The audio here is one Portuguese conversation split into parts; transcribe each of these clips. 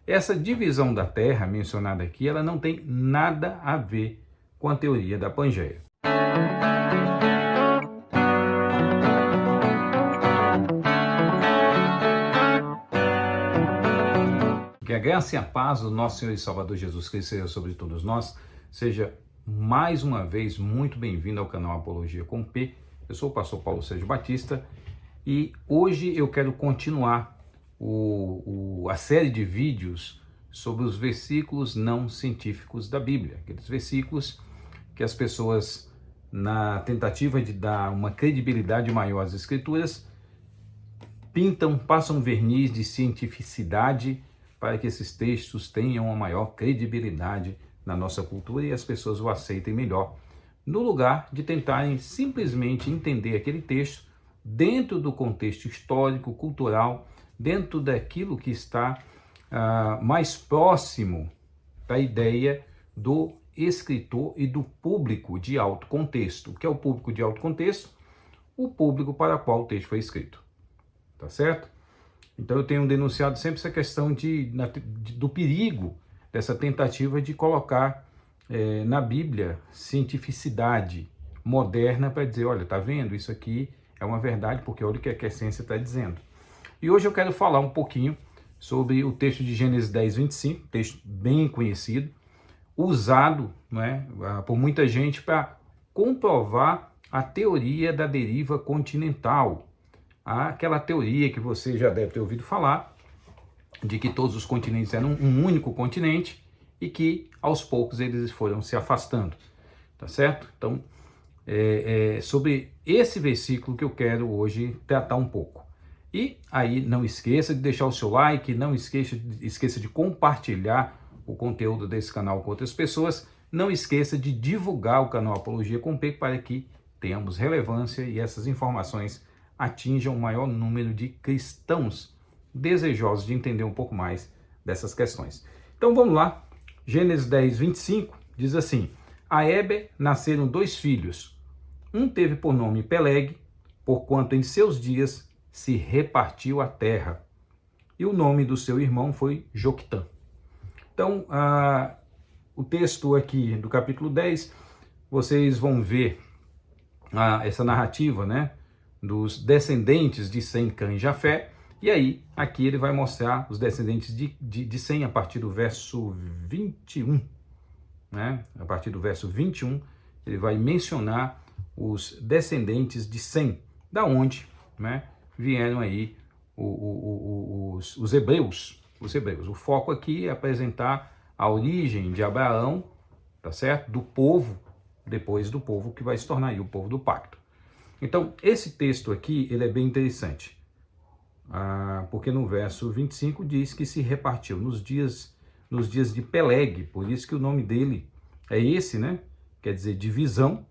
Essa divisão da Terra mencionada aqui, ela não tem nada a ver com a teoria da Pangeia. Que a graça e a paz do nosso Senhor e Salvador Jesus Cristo seja sobre todos nós. Seja mais uma vez muito bem-vindo ao canal Apologia com P. Eu sou o pastor Paulo Sérgio Batista e hoje eu quero continuar a série de vídeos sobre os versículos não científicos da Bíblia. Aqueles versículos que as pessoas, na tentativa de dar uma credibilidade maior às Escrituras, passam verniz de cientificidade para que esses textos tenham uma maior credibilidade na nossa cultura e as pessoas o aceitem melhor, no lugar de tentarem simplesmente entender aquele texto dentro do contexto histórico, cultural, dentro daquilo que está mais próximo da ideia do escritor e do público de alto contexto. O que é o público de alto contexto? O público para o qual o texto foi escrito. Tá certo? Então eu tenho denunciado sempre essa questão do perigo dessa tentativa de colocar na Bíblia cientificidade moderna para dizer, olha, tá vendo? Isso aqui é uma verdade, porque olha o que a ciência está dizendo. E hoje eu quero falar um pouquinho sobre o texto de Gênesis 10, 25, texto bem conhecido, usado, por muita gente para comprovar a teoria da deriva continental. Aquela teoria que você já deve ter ouvido falar, de que todos os continentes eram um único continente e que aos poucos eles foram se afastando, tá certo? Então, sobre esse versículo que eu quero hoje tratar um pouco. E aí não esqueça de deixar o seu like, não esqueça de compartilhar o conteúdo desse canal com outras pessoas, não esqueça de divulgar o canal Apologia com P para que tenhamos relevância e essas informações atinjam o maior número de cristãos desejosos de entender um pouco mais dessas questões. Então vamos lá, Gênesis 10, 25 diz assim: a Éber nasceram 2 filhos, um teve por nome Peleg, porquanto em seus dias se repartiu a terra, e o nome do seu irmão foi Joctã. Então, o texto aqui do capítulo 10, vocês vão ver essa narrativa, dos descendentes de Sem, Cã e Jafé, e aí aqui ele vai mostrar os descendentes de Sem a partir do verso 21, a partir do verso 21 ele vai mencionar os descendentes de Sem, da onde vieram aí os hebreus. O foco aqui é apresentar a origem de Abraão, tá certo? Do povo, depois do povo que vai se tornar aí o povo do pacto. Então, esse texto aqui, ele é bem interessante, porque no verso 25 diz que se repartiu nos dias de Peleg, por isso que o nome dele é esse, quer dizer, divisão.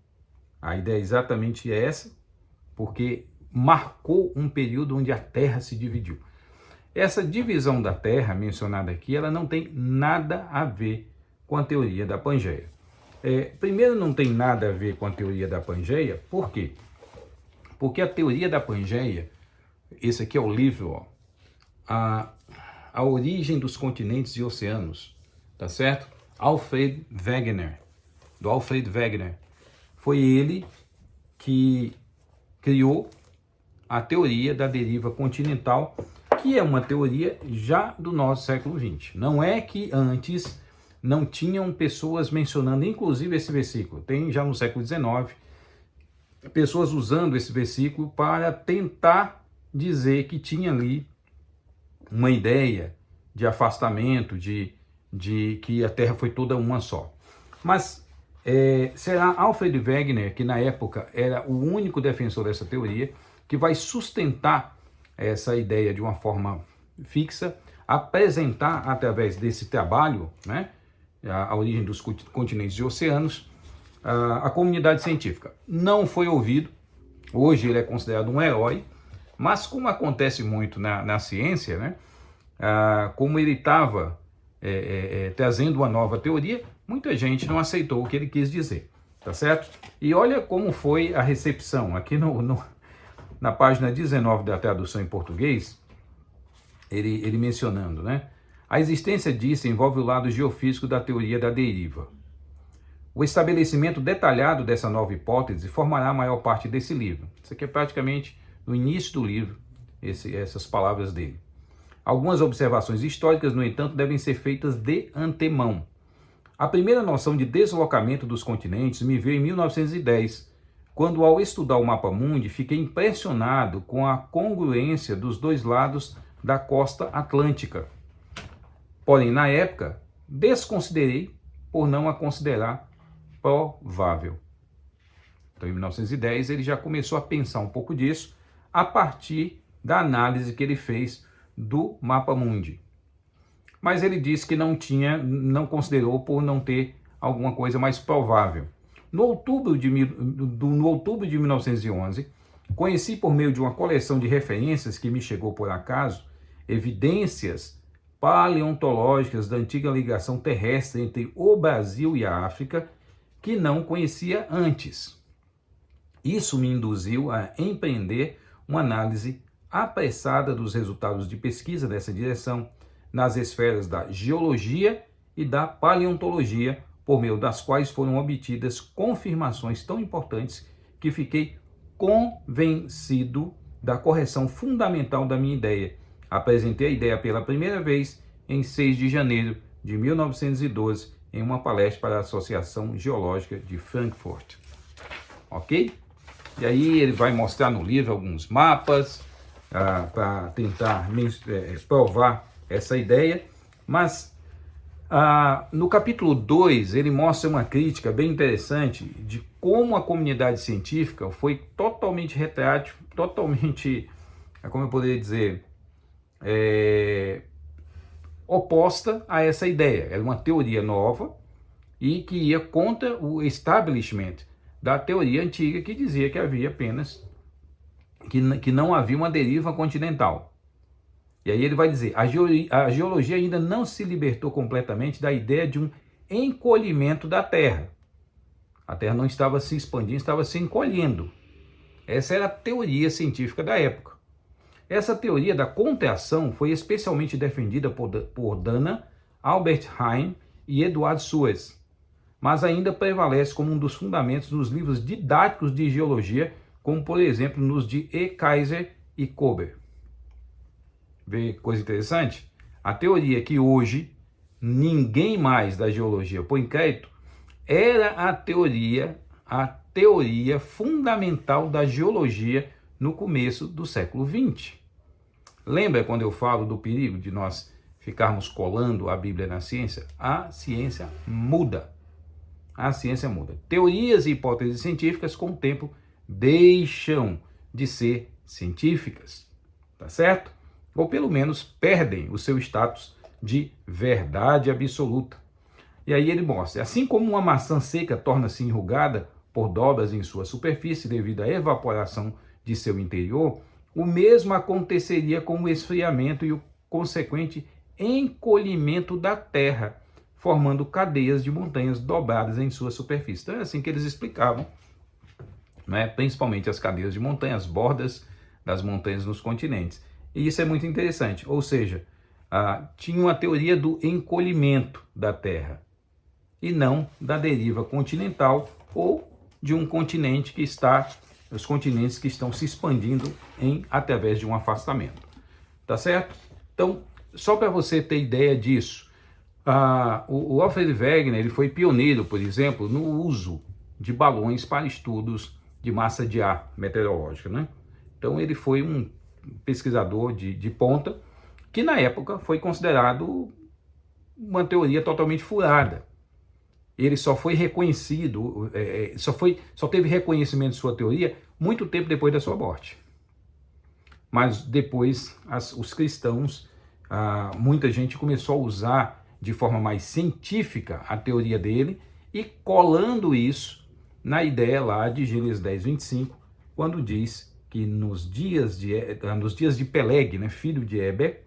A ideia exatamente é essa, porque marcou um período onde a terra se dividiu. Essa divisão da terra mencionada aqui, ela não tem nada a ver com a teoria da Pangeia. Primeiro, não tem nada a ver com a teoria da Pangeia, por quê? Porque a teoria da Pangeia, esse aqui é o livro, a origem dos continentes e oceanos, tá certo? Alfred Wegener, do Alfred Wegener. Foi ele que criou a teoria da deriva continental, que é uma teoria já do nosso século XX. Não é que antes não tinham pessoas mencionando, inclusive esse versículo, tem já no século XIX, pessoas usando esse versículo para tentar dizer que tinha ali uma ideia de afastamento, de que a Terra foi toda uma só. Mas será Alfred Wegener, que na época era o único defensor dessa teoria, que vai sustentar essa ideia de uma forma fixa, apresentar através desse trabalho, a origem dos continentes e oceanos, a comunidade científica. Não foi ouvido, hoje ele é considerado um herói, mas como acontece muito na ciência, como ele estava trazendo uma nova teoria, muita gente não aceitou o que ele quis dizer, tá certo? E olha como foi a recepção, aqui na página 19 da tradução em português, ele mencionando, A existência disso envolve o lado geofísico da teoria da deriva. O estabelecimento detalhado dessa nova hipótese formará a maior parte desse livro. Isso aqui é praticamente no início do livro, essas palavras dele. Algumas observações históricas, no entanto, devem ser feitas de antemão. A primeira noção de deslocamento dos continentes me veio em 1910, quando, ao estudar o mapa mundi, fiquei impressionado com a congruência dos dois lados da costa atlântica. Porém, na época, desconsiderei por não a considerar provável. Então, em 1910, ele já começou a pensar um pouco disso a partir da análise que ele fez do mapa mundi. Mas ele disse que não considerou por não ter alguma coisa mais provável. No outubro de 1911, conheci por meio de uma coleção de referências que me chegou por acaso, evidências paleontológicas da antiga ligação terrestre entre o Brasil e a África, que não conhecia antes. Isso me induziu a empreender uma análise apressada dos resultados de pesquisa dessa direção nas esferas da geologia e da paleontologia, por meio das quais foram obtidas confirmações tão importantes que fiquei convencido da correção fundamental da minha ideia. Apresentei a ideia pela primeira vez em 6 de janeiro de 1912, em uma palestra para a Associação Geológica de Frankfurt. Ok? E aí ele vai mostrar no livro alguns mapas para tentar provar essa ideia, mas no capítulo 2 ele mostra uma crítica bem interessante de como a comunidade científica foi totalmente retrátil, totalmente, como eu poderia dizer, oposta a essa ideia. Era uma teoria nova e que ia contra o establishment da teoria antiga, que dizia que havia apenas, que não havia uma deriva continental. E aí ele vai dizer, a geologia ainda não se libertou completamente da ideia de um encolhimento da Terra. A Terra não estava se expandindo, estava se encolhendo. Essa era a teoria científica da época. Essa teoria da contração foi especialmente defendida por Dana, Albert Heim e Edward Suez, mas ainda prevalece como um dos fundamentos nos livros didáticos de geologia, como por exemplo nos de E. Kaiser e Kober. Vê que coisa interessante? A teoria que hoje ninguém mais da geologia põe crédito era a teoria fundamental da geologia no começo do século XX. Lembra quando eu falo do perigo de nós ficarmos colando a Bíblia na ciência? A ciência muda. A ciência muda. Teorias e hipóteses científicas, com o tempo, deixam de ser científicas. Tá certo? Ou pelo menos perdem o seu status de verdade absoluta. E aí ele mostra, assim como uma maçã seca torna-se enrugada por dobras em sua superfície devido à evaporação de seu interior, o mesmo aconteceria com o esfriamento e o consequente encolhimento da Terra, formando cadeias de montanhas dobradas em sua superfície. Então é assim que eles explicavam, né? Principalmente as cadeias de montanha, as bordas das montanhas nos continentes. E isso é muito interessante, ou seja, tinha uma teoria do encolhimento da Terra e não da deriva continental ou de um continente que está, os continentes que estão se expandindo através de um afastamento. Tá certo? Então, só para você ter ideia disso, o Alfred Wegener ele foi pioneiro, por exemplo, no uso de balões para estudos de massa de ar meteorológica, né? Então, ele foi um pesquisador de ponta, que na época foi considerado uma teoria totalmente furada. Ele só foi reconhecido, só teve reconhecimento de sua teoria muito tempo depois da sua morte. Mas depois os cristãos, muita gente começou a usar de forma mais científica a teoria dele e colando isso na ideia lá de Gênesis 10:25, quando diz que nos dias de Peleg, né, filho de Eber,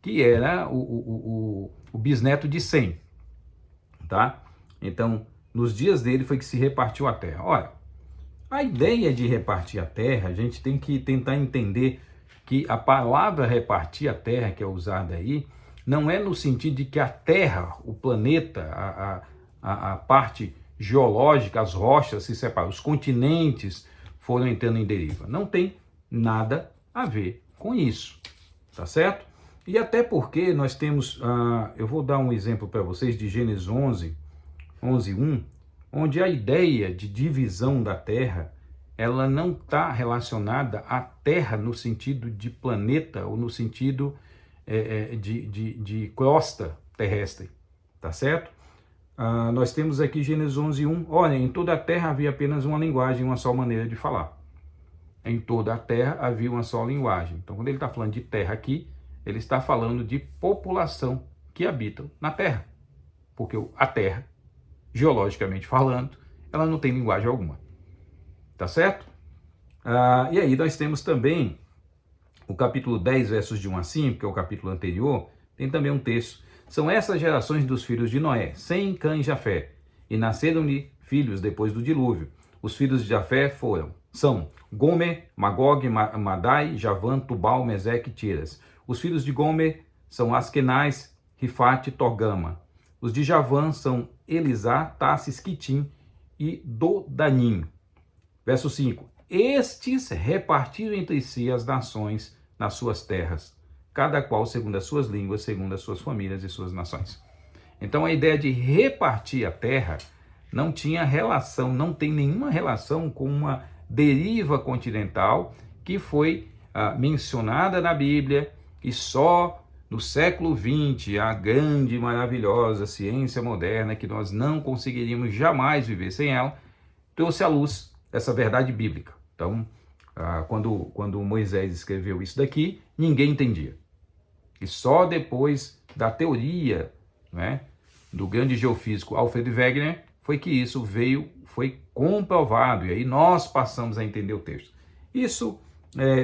que era o bisneto de Sem, tá? Então, nos dias dele foi que se repartiu a terra. Olha, a ideia de repartir a terra, a gente tem que tentar entender que a palavra repartir a terra que é usada aí, não é no sentido de que a Terra, o planeta, a parte geológica, as rochas se separam, os continentes foram entrando em deriva. Não tem nada a ver com isso, tá certo? E até porque nós temos, eu vou dar um exemplo para vocês de Gênesis 11:1, onde a ideia de divisão da Terra, ela não está relacionada à Terra no sentido de planeta ou no sentido de crosta terrestre, tá certo? Nós temos aqui Gênesis 11:1, olha, em toda a terra havia apenas uma linguagem, uma só maneira de falar. Em toda a terra havia uma só linguagem. Então, quando ele está falando de terra aqui, ele está falando de população que habitam na terra. Porque a terra, geologicamente falando, ela não tem linguagem alguma. Tá certo? E aí nós temos também o capítulo 10, versos de 1 a 5, que é o capítulo anterior, tem também um texto. São essas gerações dos filhos de Noé, Sem, Cã e Jafé, e nasceram-lhe filhos depois do dilúvio. Os filhos de Jafé são Gomer, Magog, Madai, Javã, Tubal, Meseque e Tiras. Os filhos de Gomer são Askenaz, Rifate e Torgama. Os de Javã são Elisá, Tassis, Quitim e Dodanim. Verso 5. Estes repartiram entre si as nações nas suas terras, cada qual segundo as suas línguas, segundo as suas famílias e suas nações. Então a ideia de repartir a terra não tinha relação, não tem nenhuma relação com uma deriva continental que foi mencionada na Bíblia e só no século XX, a grande e maravilhosa ciência moderna, que nós não conseguiríamos jamais viver sem ela, trouxe à luz essa verdade bíblica. Então, quando Moisés escreveu isso daqui, ninguém entendia. E só depois da teoria, né, do grande geofísico Alfred Wegener, foi que isso foi comprovado, e aí nós passamos a entender o texto. Isso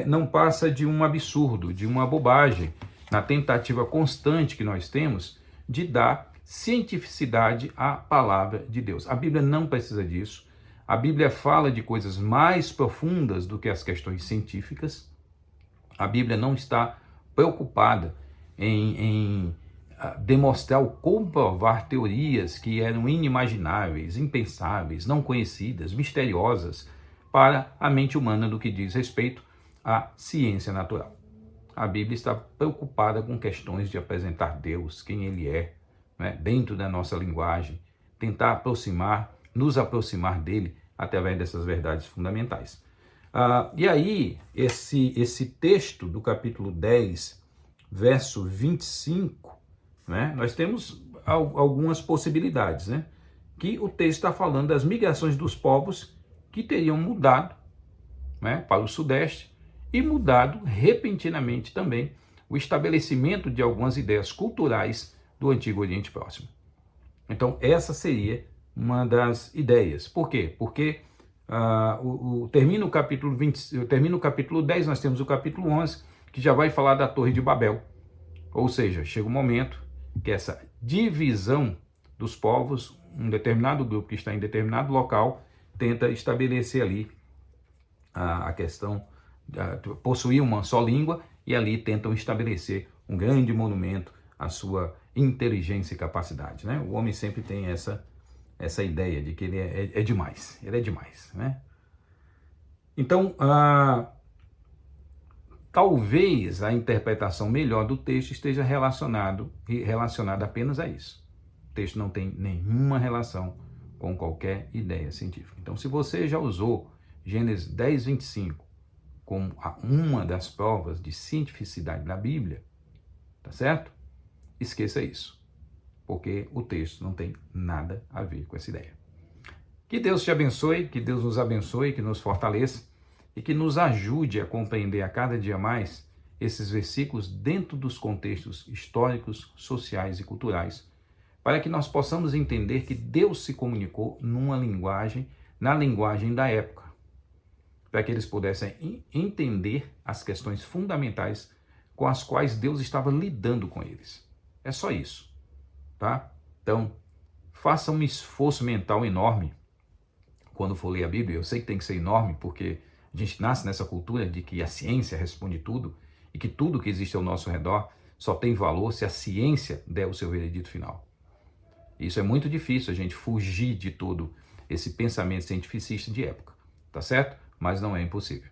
não passa de um absurdo, de uma bobagem, na tentativa constante que nós temos de dar cientificidade à palavra de Deus. A Bíblia não precisa disso. A Bíblia fala de coisas mais profundas do que as questões científicas. A Bíblia não está preocupada em demonstrar ou comprovar teorias que eram inimagináveis, impensáveis, não conhecidas, misteriosas para a mente humana no que diz respeito à ciência natural. A Bíblia está preocupada com questões de apresentar Deus, quem Ele é, né, dentro da nossa linguagem, tentar nos aproximar dele através dessas verdades fundamentais. E aí, esse texto do capítulo 10, verso 25, né, nós temos algumas possibilidades, né? Que o texto está falando das migrações dos povos que teriam mudado, né, para o sudeste e mudado repentinamente também o estabelecimento de algumas ideias culturais do Antigo Oriente Próximo. Então, essa seria uma das ideias. Por quê? Porque termina o capítulo 10, nós temos o capítulo 11, que já vai falar da Torre de Babel. Ou seja, chega um momento que essa divisão dos povos, um determinado grupo que está em determinado local, tenta estabelecer ali a questão, possuir uma só língua, e ali tentam estabelecer um grande monumento à sua inteligência e capacidade, né? O homem sempre tem essa ideia de que ele é demais, ele é demais, né? Então, talvez a interpretação melhor do texto esteja relacionada apenas a isso. O texto não tem nenhuma relação com qualquer ideia científica. Então, se você já usou Gênesis 10, 25 como uma das provas de cientificidade da Bíblia, tá certo? Esqueça isso, porque o texto não tem nada a ver com essa ideia. Que Deus te abençoe, que Deus nos abençoe, que nos fortaleça e que nos ajude a compreender a cada dia mais esses versículos dentro dos contextos históricos, sociais e culturais, para que nós possamos entender que Deus se comunicou na linguagem da época, para que eles pudessem entender as questões fundamentais com as quais Deus estava lidando com eles. É só isso, tá? Então, faça um esforço mental enorme quando for ler a Bíblia. Eu sei que tem que ser enorme, porque a gente nasce nessa cultura de que a ciência responde tudo e que tudo que existe ao nosso redor só tem valor se a ciência der o seu veredito final. Isso é muito difícil, a gente fugir de todo esse pensamento cientificista de época, tá certo? Mas não é impossível.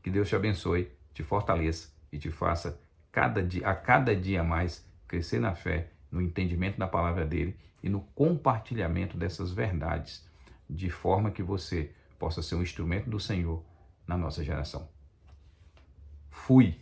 Que Deus te abençoe, te fortaleça e te faça a cada dia mais crescer na fé, no entendimento da palavra dele e no compartilhamento dessas verdades, de forma que você possa ser um instrumento do Senhor na nossa geração. Fui!